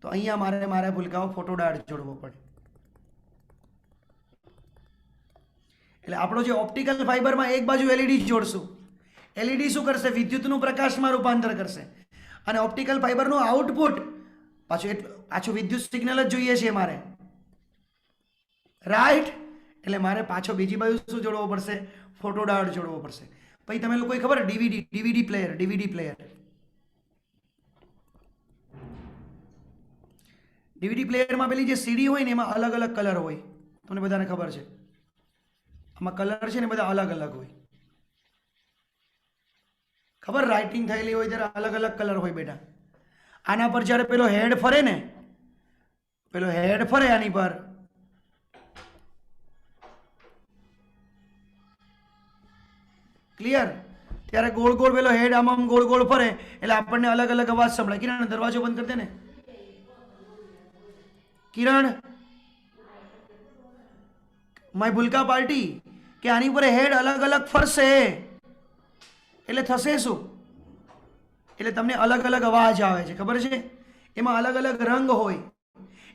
તો અહીંયા મારે ભૂલકાઓ ફોટો ડાયોડ જોડવો પડે. એટલે આપણો જે ઓપ્ટિકલ ફાઇબરમાં એક બાજુ એલઈડી જોડશું, એલઈડી શું કરશે? વિદ્યુતનું પ્રકાશમાં રૂપાંતર કરશે, અને ઓપ્ટિકલ ફાઇબરનું આઉટપુટ પાછું વિદ્યુત સિગ્નલ જ જોઈએ છે મારે, રાઈટ? એટલે મારે પાછો બીજી બાજુ શું જોડવો પડશે? ફોટોડાયોડ જોડવો પડશે. પછી તમે લોકોને ખબર ડીવીડી પ્લેયર ડીવીડી પ્લેયરમાં પેલી જે સીડી હોય ને એમાં અલગ અલગ કલર હોય, તમને બધાને ખબર છે. આમાં કલર છે ને બધા અલગ અલગ હોય, ખબર? રાઇટિંગ થયેલી હોય ત્યારે અલગ અલગ કલર હોય બેટા. આના પર જ્યારે પેલો હેડ ફરે ને, આની પર, ક્લિયર? ત્યારે ગોળ ગોળ પેલો હેડ આમ ગોળ ગોળ ફરે એટલે આપણને અલગ અલગ અવાજ સંભળાય. કિરણ દરવાજો બંધ કરી દે ને. કિરણ, માય ભૂલકા પાર્ટી, કે આની પર હેડ અલગ અલગ ફરશે એટલે થશે શું? એટલે તમને અલગ અલગ અવાજ આવે છે, ખબર છે? એમાં અલગ અલગ રંગ હોય,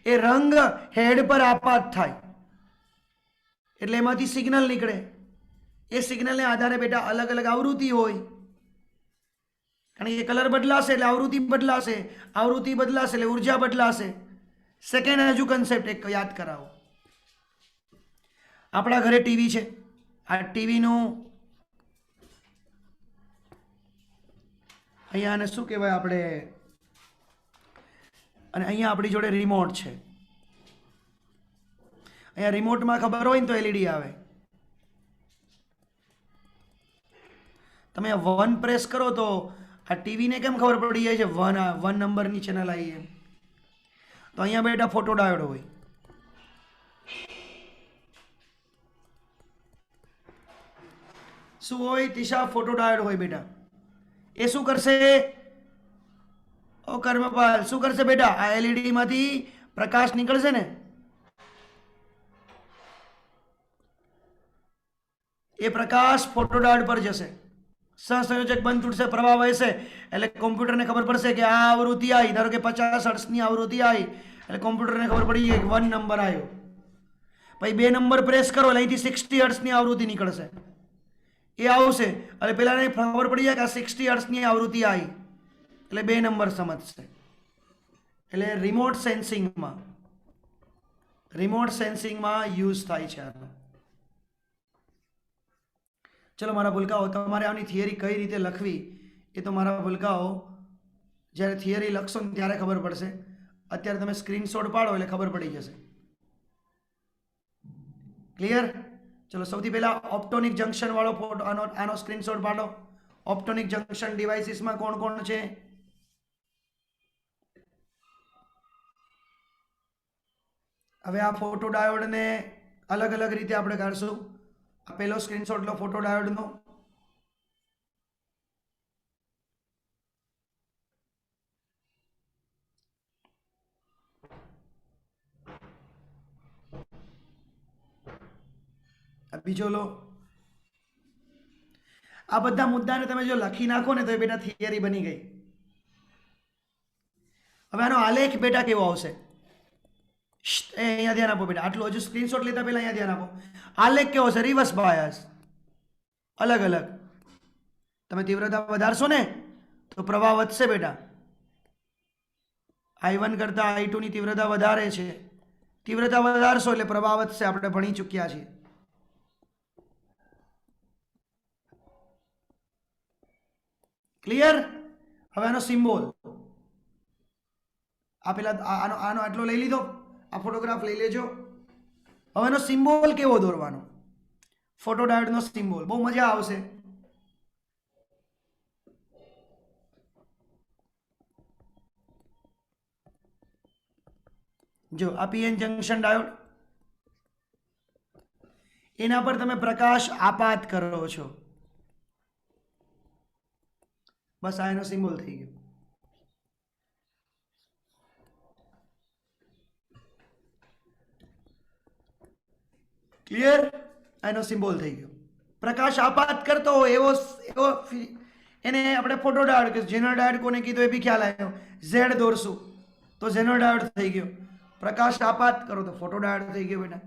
એ રંગ હેડ પર આપાત થાય એટલે એમાંથી સિગ્નલ નીકળે. એ સિગ્નલને આધારે બેટા અલગ અલગ આવૃત્તિ હોય, કારણ કે કલર બદલાશે એટલે આવૃત્તિ બદલાશે, આવૃત્તિ બદલાશે એટલે ઉર્જા બદલાશે. સેકન્ડ હજુ કન્સેપ્ટ એક યાદ કરાવો. આપણા ઘરે ટીવી છે, આ ટીવીનું અહીંયા આને શું કહેવાય આપણે, અને અહીંયા આપણી જોડે રિમોટ છે. અહીંયા રિમોટમાં ખબર હોય ને તો એલઈડી આવે. તમે 1 પ્રેસ કરો તો આ ટીવીને કેમ ખબર પડી જાય છે 1 નંબરની ચેનલ આવી એમ? તો અહીંયા બેટા ફોટોડાયોડ હોય. શું હોય તિશા? ફોટોડાયોડ હોય બેટા. એ શું કરશે? ઓ કર્મપાલ, શું કરશે બેટા? આ એલઈડી માંથી પ્રકાશ નીકળશે ને, એ પ્રકાશ ફોટોડાયોડ પર જશે. સહસંયોજક બંધ તૂટશે, પ્રવાહ વહેશે એટલે કોમ્પ્યુટરને ખબર પડશે કે આ આવૃત્તિ આવી, ધારો કે 50 હર્ટ્ઝની આવૃત્તિ આવી એટલે કોમ્પ્યુટરને ખબર પડી કે 1 નંબર આવ્યો. પછી 2 નંબર પ્રેસ કરો એટલે અહીંથી 60 હર્ટ્ઝની આવૃત્તિ નીકળશે, એ આવશે એટલે પેલાને ખબર પડી જાય કે આ 60 હર્ટ્ઝની આવૃત્તિ આવી એટલે 2 નંબર સમજશે. એટલે રિમોટ સેન્સિંગમાં યુઝ થાય છે આનો. ચલો મારા ભૂલકાઓ, તમારે આની થિયરી કઈ રીતે લખવી એ તો મારા ભૂલકાઓ જ્યારે થિયરી લખશો ને ત્યારે ખબર પડશે. અત્યારે તમે સ્ક્રીનશોટ પાડો એટલે ખબર પડી જશે. ક્લિયર? ચલો સૌથી પહેલા ઓપ્ટોનિક જંક્શન વાળો ફોટો આનો સ્ક્રીનશોટ પાડો. ઓપ્ટોનિક જંક્શન ડિવાઇસીસમાં કોણ કોણ છે? હવે આ ફોટો ડાયોડને અલગ અલગ રીતે આપણે કાઢશું. આ પહેલો સ્ક્રીનશોટ લો ફોટો ડાયોડનો. બીજો લો. આ બધા મુદ્દાને તમે જો લખી નાખો ને તો એ બેટા થિયરી બની ગઈ. હવે આનો આલેખ બેટા કેવો આવશે? અહીંયા ધ્યાન આપો બેટા, આટલું હજુ સ્ક્રીનશોટ લેતા પહેલા અહીંયા ધ્યાન આપો. આલેખ કેવો છે? રિવર્સ બાયસ, અલગ અલગ. તમે તીવ્રતા વધારશો ને તો પ્રવાહ વધશે બેટા. I1 કરતા I2 ની તીવ્રતા વધારે છે, તીવ્રતા વધારશો એટલે પ્રવાહ વધશે. આપણે ભણી ચૂક્યા છીએ. ક્લિયર? હવે આનો સિમ્બોલ આ પેલા આનો આટલો લઈ લીધો, આ ફોટોગ્રાફ લઈ લેજો. હવે એનો સિમ્બોલ કેવો દોરવાનો? ફોટોડાયોડનો સિમ્બોલ બહુ મજા આવશે. જો આ પીએન જંક્શન ડાયોડ, એના પર તમે પ્રકાશ આપાત કરો છો. બસ આ એનો સિમ્બોલ થઈ ગયો. ક્લિયર? એનો સિમ્બોલ થઈ ગયો. પ્રકાશ આપાત કરતો હોય એવો એને આપણે ફોટોડાયોડ કે ઝેનર ડાયોડ કોને કીધું એ બી ખ્યાલ આવ્યો. ઝેડ દોરશું તો ઝેનર ડાયોડ થઈ ગયો. પ્રકાશ આપાત કરો તો ફોટોડાયોડ થઈ ગયો બેટા.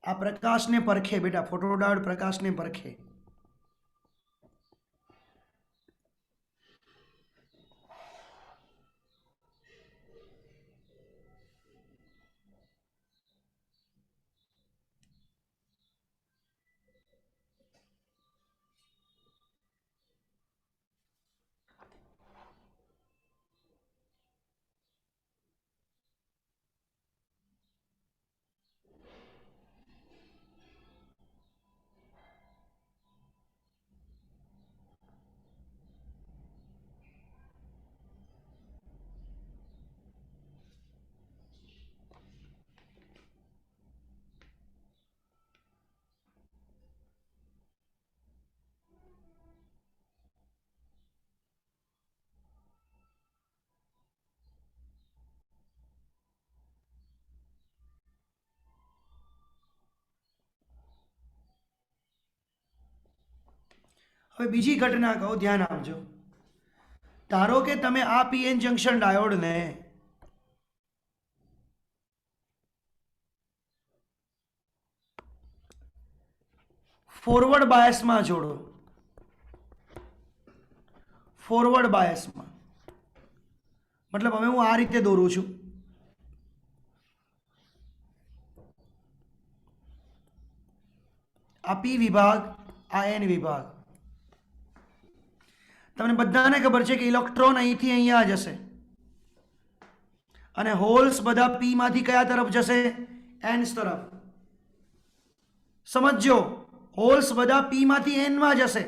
આ પ્રકાશને પરખે બેટા, ફોટોડાયોડ પ્રકાશને પરખે. હવે બીજી ઘટના કહો, ધ્યાન આપજો. ધારો કે તમે આ પીએન જંક્શન ડાયોડને ફોરવર્ડ બાયસમાં જોડો. ફોરવર્ડ બાયસમાં મતલબ હવે હું આ રીતે દોરું છું. આ પી વિભાગ, આ એન વિભાગ. તમને બધાને ખબર છે કે ઇલેક્ટ્રોન અહીંથી અહીંયા જશે અને હોલ્સ બધા પી માંથી કયા તરફ જશે? એન તરફ. સમજો, હોલ્સ બધા પી માંથી એન માં જશે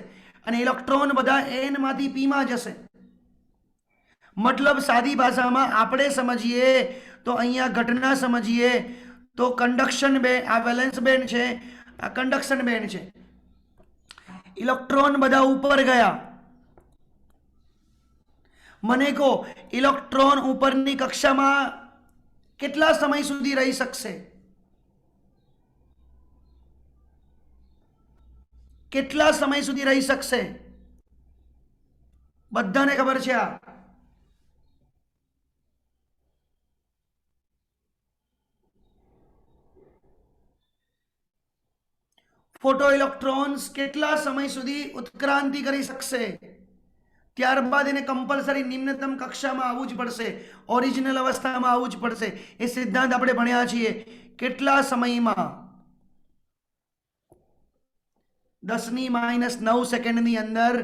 અને ઇલેક્ટ્રોન બધા એન માંથી પી માં જશે. મતલબ સાદી ભાષામાં આપણે સમજીએ તો અહીંયા ઘટના સમજીએ તો કંડક્શન બેન્ડ, આ વેલેન્સ બેન્ડ છે, આ કંડક્શન બેન્ડ છે. ઇલેક્ટ્રોન બધા ઉપર ગયા. મને કહો, ઇલેક્ટ્રોન ઉપરની કક્ષામાં કેટલા સમય સુધી રહી શકશે? કેટલા સમય સુધી રહી શકશે? બધાને ખબર છે આ. ફોટો ઇલેક્ટ્રોન્સ કેટલા સમય સુધી ઉત્ક્રાંતિ કરી શકશે? ત્યારબાદ એને કમ્પલસરી નિમ્નતમ કક્ષામાં આવવું જ પડશે, ઓરિજિનલ અવસ્થામાં આવવું જ પડશે. એ સિદ્ધાંત આપણે ભણ્યા છીએ. કેટલા સમયમાં? 10⁻⁹ સેકન્ડની અંદર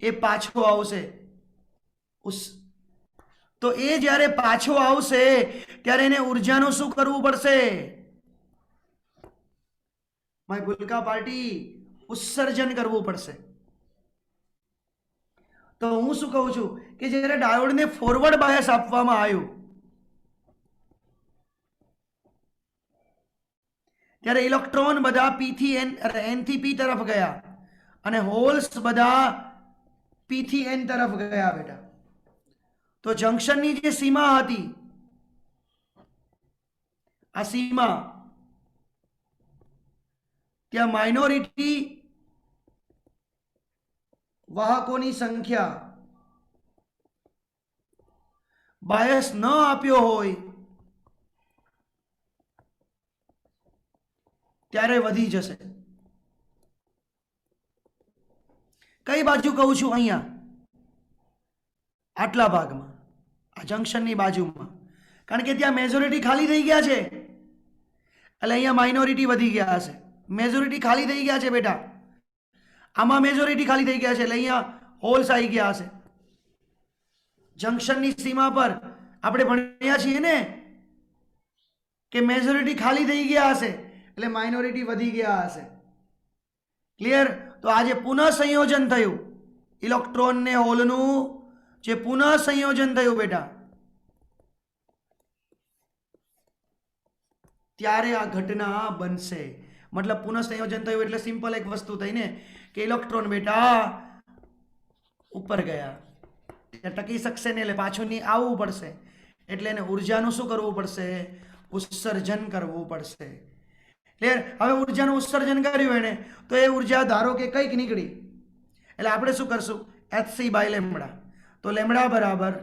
એ પાછો આવશે. તો એ જ્યારે પાછો આવશે ત્યારે એને ઉર્જાનું શું કરવું પડશે? માય ભૂલકા પાર્ટી, ઉત્સર્જન કરવું પડશે. તો હું શું કહું છું કે જ્યારે ડાયોડને ફોરવર્ડ બાયસ આપવામાં આવ્યું ત્યારે ઇલેક્ટ્રોન બધા પી થી એન, એન થી પી તરફ ગયા અને હોલ્સ બધા પી થી એન તરફ ગયા બેટા. તો જંક્શનની જે સીમા હતી, આ સીમા, ત્યાં માઇનોરિટી વાહકોની સંખ્યા બાયસ ન આપ્યો હોય ત્યારે વધી જશે. કઈ બાજુ કહું છું? અહીંયા આટલા ભાગમાં, આ જંક્શનની બાજુમાં. કારણ કે ત્યાં મેજોરિટી ખાલી થઈ ગયા છે એટલે અહીંયા માઇનોરિટી વધી ગયા હશે. મેજોરિટી ખાલી થઈ ગયા છે બેટા, આમાં મેજોરિટી ખાલી થઈ ગયા છે એટલે અહીંયા હોલ્સ આવી ગયા હશે. જંક્શનની સીમા પર આપણે ભણ્યા છીએ ને કે મેજોરિટી ખાલી થઈ ગયા હશે એટલે માઇનોરિટી વધી ગયા હશે. ક્લિયર? તો આજે પુનઃ સંયોજન થયું ઇલેક્ટ્રોન ને હોલનું, જે પુનઃ સંયોજન થયું બેટા, ત્યારે આ ઘટના બનશે. મતલબ પુનઃ સંયોજન થયું એટલે સિમ્પલ એક વસ્તુ થઈ ને કે ઇલેક્ટ્રોન બેટા ઉપર ગયા, ટકી શકશે ને એટલે પાછું ની આવવું પડશે. એટલે એને ઉર્જાનું શું કરવું પડશે? ઉત્સર્જન કરવું પડશે. ક્લિયર? હવે ઉર્જાનું ઉત્સર્જન કર્યું એને તો એ ઉર્જા ધારો કે કંઈક નીકળી એટલે આપણે શું કરશું? hc/λ. તો લેમડા બરાબર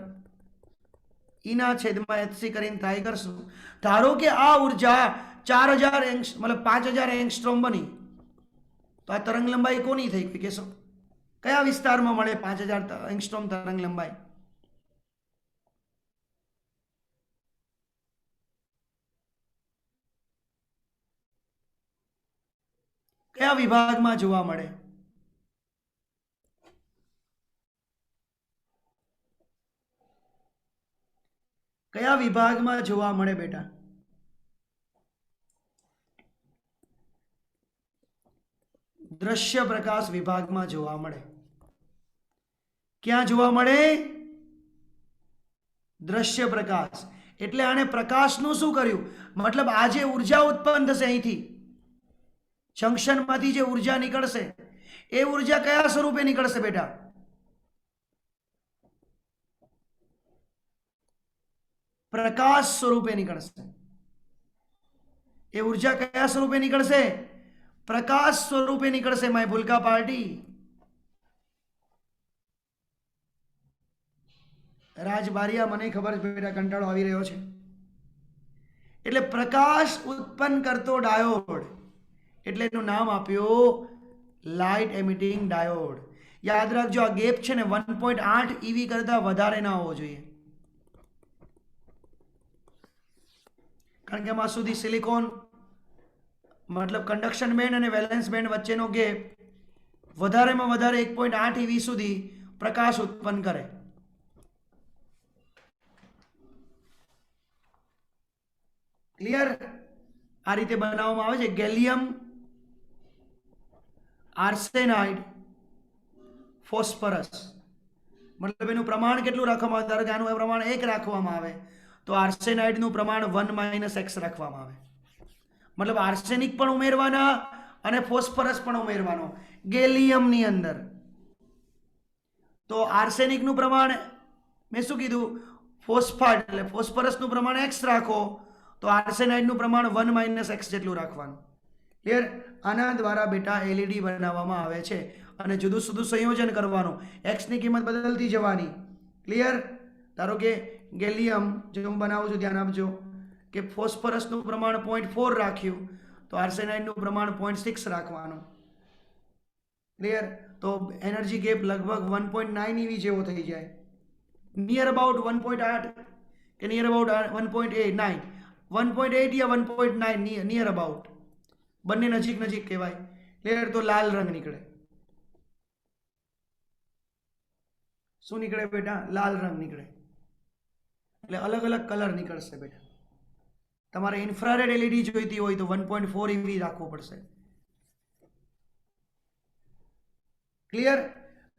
ઈના છેદમાં hc કરીને ટ્રાય કરશું. ધારો કે આ ઉર્જા 4000 मतलब 5000 एंगस्ट्रोम बनी तो आ तरंग लंबाई कोनी थई कोई कहेशो कया विस्तारमां मळे 5000 एंगस्ट्रोम तरंग लंबाई कया विभागमां जोवा मळे कया विभागमां जोवा मळे बेटा दृश्य प्रकाश विभागमां जोवा मळे क्या जोवा मळे दृश्य प्रकाश एटले आने प्रकाशनुं शुं कर्युं मतलब आज ऊर्जा उत्पन्न थशे अहींथी जंक्शनमांथी जे ऊर्जा निकळशे ए ऊर्जा कया स्वरूपे निकळशे बेटा प्रकाश स्वरूपे निकळशे ए ऊर्जा कया स्वरूपे निकळशे प्रकाश स्वरूपे निकळशे माय भूलका पार्टी राजबारिया मने खबर बेटा कंटाळो आवी रह्यो छे एटले प्रकाश उत्पन्न करतो डायोड एटले एनुं नाम आप्यो लाइट एमिटिंग डायोड याद राखजो आ गेप छे ने 1.8 ईवी करता वधारे ना होवो जोईए कारण के आमां सुधी सिलिकॉन मतलब कंडक्शन बेंड और वेलेंस बेंड वच्चेनो गेप वधारे में वधारे 1.8 ईवी सुधी प्रकाश उत्पन्न करे क्लियर आ रीते बनाववामां आवे छे गैलियम आर्सेनाइड फॉस्फरस मतलब एनुं प्रमाण केटलुं राखवामां आवे धारो के आनुं प्रमाण 1 राखवामां आवे तो आर्सेनाइडनुं प्रमाण 1 - x राखवामां आवे मतलब आर्सेनिक पण उमेरवाना अने फॉस्फरस पण उमेरवानो गैलियम नी अंदर तो आर्सेनिक नु प्रमाण मैं शुं कीधुं फॉस्फाइड એટલે ફોસ્ફરસ નું પ્રમાણ x રાખો તો આર્સેનાઇડ નું પ્રમાણ 1 - x જેટલું રાખવાનું ક્લિયર આના દ્વારા બેટા એલઈડી બનાવવામાં આવે છે અને જુદું જુદું સંયોજન કરવાનું x ની કિંમત બદલતી જવાની ક્લિયર ધારો કે ગેલિયમ જે હું બનાવું છું ધ્યાન આપજો કે ફોસ્ફરસનું પ્રમાણ 0.4 રાખ્યું તો આર્સેનાઇડનું પ્રમાણ 0.6 રાખવાનું ક્લિયર તો એનર્જી ગેપ લગભગ 1.9 ईवी જેવો થઈ જાય નિયર અબાઉટ 1.8 કે નિયર અબાઉટ 1.8 1.8 या 1.9 નિયર અબાઉટ બંને નજીક નજીક કહેવાય ક્લિયર તો લાલ રંગ નીકળે શું નીકળે બેટા લાલ રંગ નીકળે એટલે અલગ અલગ કલર નીકળશે બેટા તમારે ઇન્ફ્રારેડ એલઈડી જોઈતી હોય તો 1.4 ईवी રાખવું પડશે ક્લિયર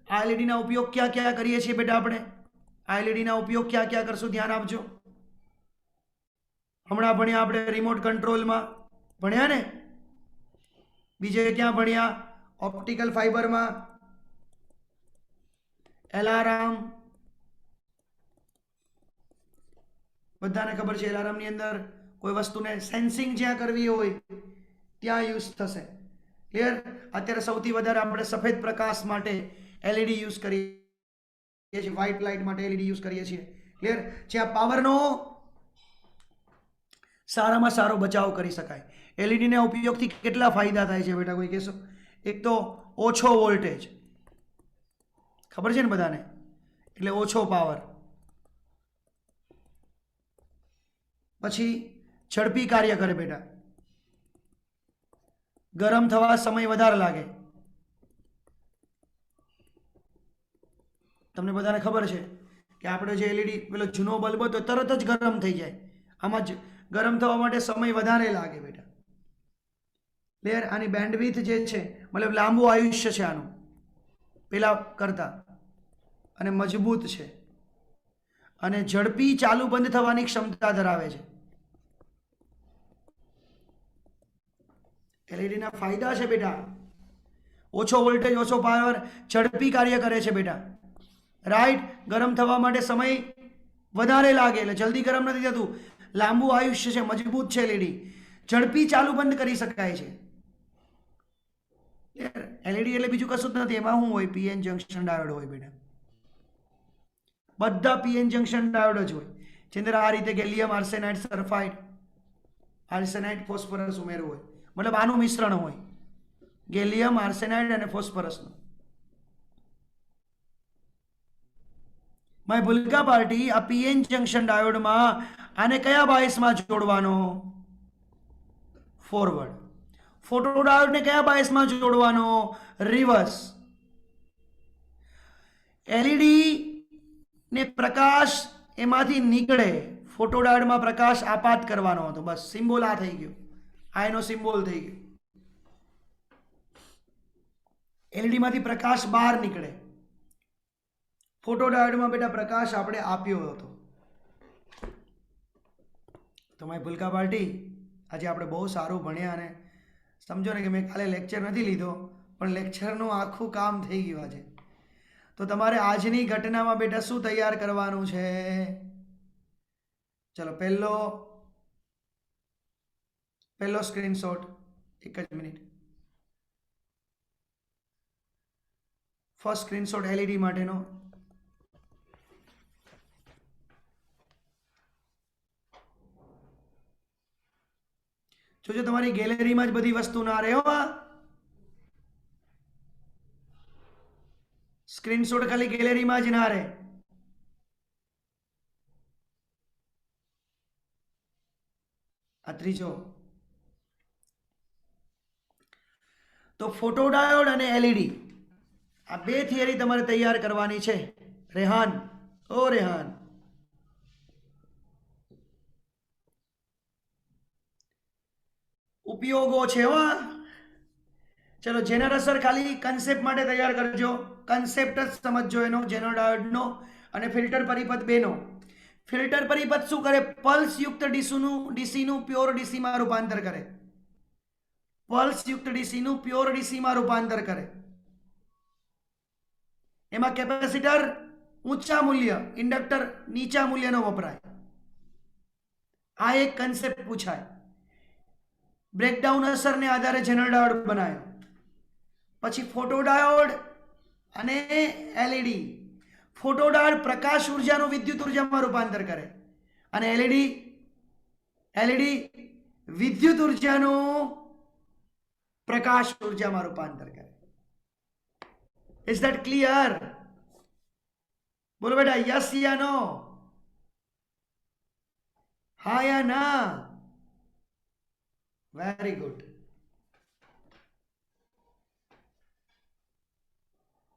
આ એલઈડી ના ઉપયોગ ક્યાં ક્યાં કરીએ છીએ બેટા આપણે આ એલઈડી ના ઉપયોગ ક્યાં ક્યાં કરશું ध्यान આપજો હમણાં ભણ્યા આપણે રિમોટ કંટ્રોલમાં ભણ્યા ને બીજે ક્યાં ભણ્યા ઓપ્ટિકલ ફાઇબરમાં એલાર્મ બધાને ખબર છે એલાર્મની અંદર કોઈ વસ્તુને સેન્સિંગ જ્યાં કરવી હોય ત્યાં યુઝ થશે ક્લિયર અત્યારે સૌથી વધારે આપણે સફેદ પ્રકાશ માટે એલઈડી યુઝ કરીએ છીએ વ્હાઇટ લાઇટ માટે એલઈડી યુઝ કરીએ છીએ ક્લિયર જ્યાં પાવરનો સારામાં સારો બચાવ કરી શકાય એલઈડીના ઉપયોગથી કેટલા ફાયદા થાય છે બેટા કોઈ કહેશો એક તો ઓછો વોલ્ટેજ ખબર છે ને બધાને એટલે ઓછો પાવર પછી ઝડપી કાર્ય કરે બેટા ગરમ થવા સમય વધારે લાગે તમને બધાને ખબર છે કે આપણે જે એલઈડી પેલો જૂનો બલ્બ હતો તરત જ ગરમ થઈ જાય આમાં ગરમ થવા માટે સમય વધારે લાગે બેટા ક્લિયર આની બેન્ડવિડ્થ જે છે મતલબ લાંબુ આયુષ્ય છે આનું પેલા કરતા અને મજબૂત છે અને ઝડપી ચાલુ બંધ થવાની ક્ષમતા ધરાવે છે एलईडी ना फायदा है बेटा ओछो वोल्टेज ओछो पावर झड़पी कार्य करे छे बेटा राइट गरम थवा माटे समय वधारे लागे એટલે जल्दी गरम નથી થતું લાંબુ આયુષ્ય છે મજબૂત છે એલઈડી ઝડપી ચાલુ બંધ કરી શકાય છે એલઈડી એટલે બીજું કશું જ નથી એમાં શું હોય પીએન જંક્શન ડાયોડ હોય બેટા બધા પીએન જંક્શન ડાયોડ જ હોય જેની અંદર આ રીતે gallium arsenide sulphide arsenide phosphorus ઉમેરવું હોય, મતલબ આનું મિશ્રણ હોય, ગેલિયમ આર્સેનાઇડ અને ફોસ્ફરસનું. માય ભૂલકા પાર્ટી, આ પીએન જંક્શન ડાયોડમાં આને કયા બાયસમાં જોડવાનો? ફોરવર્ડ. ફોટોડાયોડને કયા બાયસમાં જોડવાનો? રિવર્સ. એલઈડી ને પ્રકાશ એમાંથી નીકળે, ફોટોડાયોડમાં પ્રકાશ આપાત કરવાનો હતો. બસ સિમ્બોલ આ થઈ ગયો, આ એનો સિમ્બોલ થઈ ગયો. એલઈડી માંથી પ્રકાશ બહાર નીકળે, ફોટોડાયોડમાં બેટા પ્રકાશ આપણે આપ્યો હતો. તમારી ભૂલકા પાર્ટી, આજે આપણે બહુ સારું ભણ્યા અને સમજો ને કે મેં કાલે લેક્ચર નથી લીધો પણ લેક્ચરનું આખું કામ થઈ ગયું આજે. તો તમારે આજની ઘટનામાં બેટા શું તૈયાર કરવાનું છે? ચલો પહેલો સ્ક્રીનશોટ, એક જ મિનિટ. ફર્સ્ટ સ્ક્રીનશોટ એલઈડી માટેનો. જોજો તમારી ગેલેરીમાં જ બધી વસ્તુ ના રહે હો. સ્ક્રીનશોટ ખાલી ગેલેરીમાં જ ના રહે. આ ત્રીજો. તો ફોટોડાયોડ અને એલઈડી, આ બે થિયરી તમારે તૈયાર કરવાની છે. રેહાન, ઓ રેહાન, ઉપયોગો છે હો. ચલો જેનરસર ખાલી કન્સેપ્ટ માટે તૈયાર કરજો, કન્સેપ્ટ જ સમજજો એનો, જેનો ડાયોડનો અને ફિલ્ટર પરિપથ બેનો. ફિલ્ટર પરિપથ શું કરે? પલ્સ યુક્ત ડીસીનું પ્યોર ડીસીમાં રૂપાંતર કરે. પલ્સ યુક્ત ડીસીનું પ્યોર ડીસીમાં રૂપાંતર કરે. એમાં કેપેસિટર ઊંચા મૂલ્ય, ઇન્ડક્ટર નીચા મૂલ્યનો વપરાય. આ એક કન્સેપ્ટ પૂછાય. બ્રેકડાઉન અસરને આધારે જેનરલ ડાયોડ બનાવ્યો. પછી ફોટોડાયોડ અને એલઈડી. ફોટોડાયોડ પ્રકાશ ઉર્જાનું વિદ્યુત ઉર્જામાં રૂપાંતર કરે અને એલઈડી વિદ્યુત ઉર્જાનું પ્રકાશ ઉર્જામાં રૂપાંતર કરે. Is that clear? બોલો બેટા, યસ યા નો? હા યા ના? Very good.